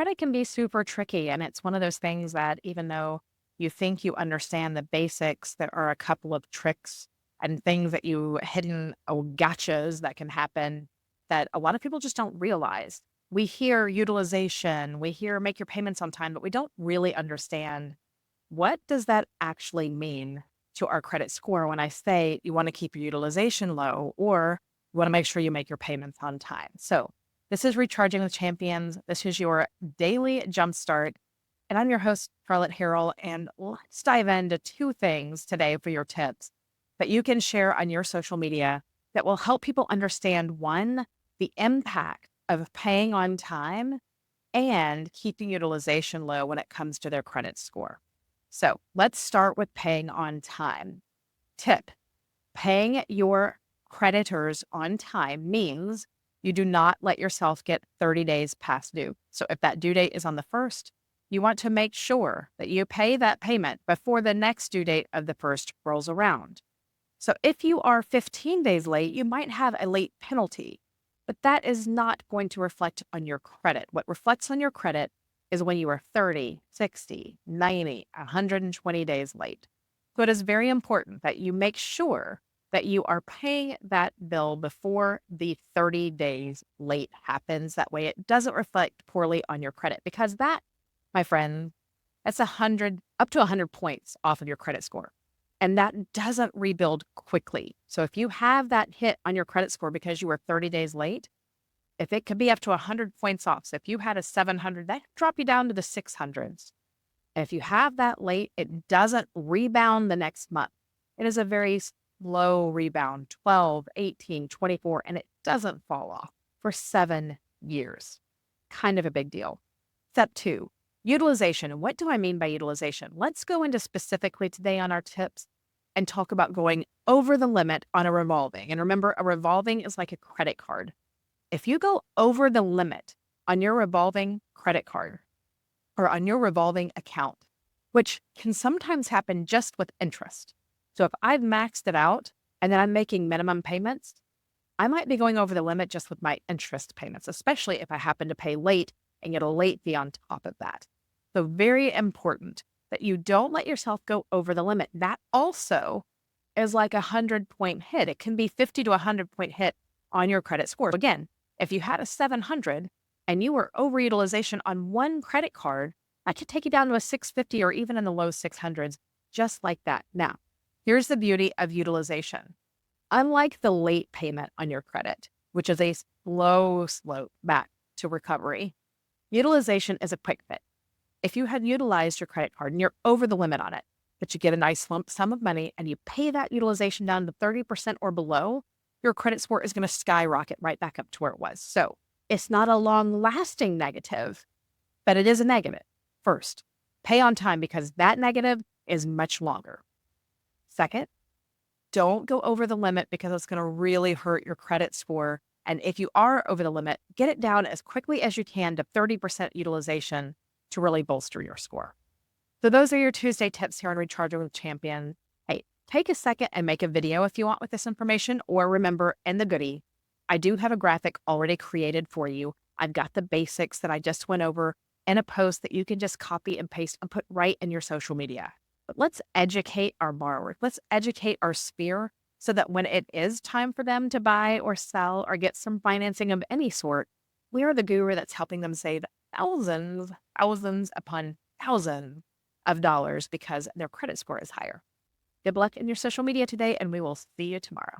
credit can be super tricky. And it's one of those things that even though you think you understand the basics, there are a couple of tricks and things that you hidden gotchas that can happen that a lot of people just don't realize. We hear utilization, we hear make your payments on time, but we don't really understand what does that actually mean to our credit score when I say you want to keep your utilization low or you want to make sure you make your payments on time. So, this is Recharging with Champions. This is your daily jumpstart. And I'm your host, Charlotte Harrill. And let's dive into two things today for your tips that you can share on your social media that will help people understand one, the impact of paying on time and keeping utilization low when it comes to their credit score. So let's start with paying on time. Tip: paying your creditors on time means you do not let yourself get 30 days past due. So if that due date is on the first, you want to make sure that you pay that payment before the next due date of the first rolls around. So if you are 15 days late, you might have a late penalty, but that is not going to reflect on your credit. What reflects on your credit is when you are 30, 60, 90, 120 days late. So it is very important that you make sure that you are paying that bill before the 30 days late happens. That way it doesn't reflect poorly on your credit because that, my friend, that's 100 up to 100 points off of your credit score. And that doesn't rebuild quickly. So if you have that hit on your credit score because you were 30 days late, if it could be up to 100 points off. So if you had a 700, that drop you down to the 600s. And if you have that late, it doesn't rebound the next month. It is a very slow rebound, 12, 18, 24, and it doesn't fall off for 7 years. Kind of a big deal. Step two, utilization. What do I mean by utilization? Let's go into specifically today on our tips and talk about going over the limit on a revolving. And remember, a revolving is like a credit card. If you go over the limit on your revolving credit card or on your revolving account, which can sometimes happen just with interest. So if I've maxed it out and then I'm making minimum payments, I might be going over the limit just with my interest payments, especially if I happen to pay late and get a late fee on top of that. So very important that you don't let yourself go over the limit. That also is like 100-point hit. It can be 50 to 100-point hit on your credit score. Again, if you had a 700 and you were overutilization on one credit card, that could take you down to a 650 or even in the low 600s, just like that. Now, here's the beauty of utilization. Unlike the late payment on your credit, which is a slow slope back to recovery, utilization is a quick fix. If you had utilized your credit card and you're over the limit on it, but you get a nice lump sum of money and you pay that utilization down to 30% or below, your credit score is going to skyrocket right back up to where it was. So it's not a long-lasting negative, but it is a negative. First, pay on time because that negative is much longer. Second, don't go over the limit because it's going to really hurt your credit score. And if you are over the limit, get it down as quickly as you can to 30% utilization to really bolster your score. So those are your Tuesday tips here on Recharging with Champion. Hey, take a second and make a video if you want with this information, or remember in the goodie, I do have a graphic already created for you. I've got the basics that I just went over in a post that you can just copy and paste and put right in your social media. But let's educate our borrowers. Let's educate our sphere so that when it is time for them to buy or sell or get some financing of any sort, we are the guru that's helping them save thousands upon thousands of dollars because their credit score is higher. Good luck in your social media today, and we will see you tomorrow.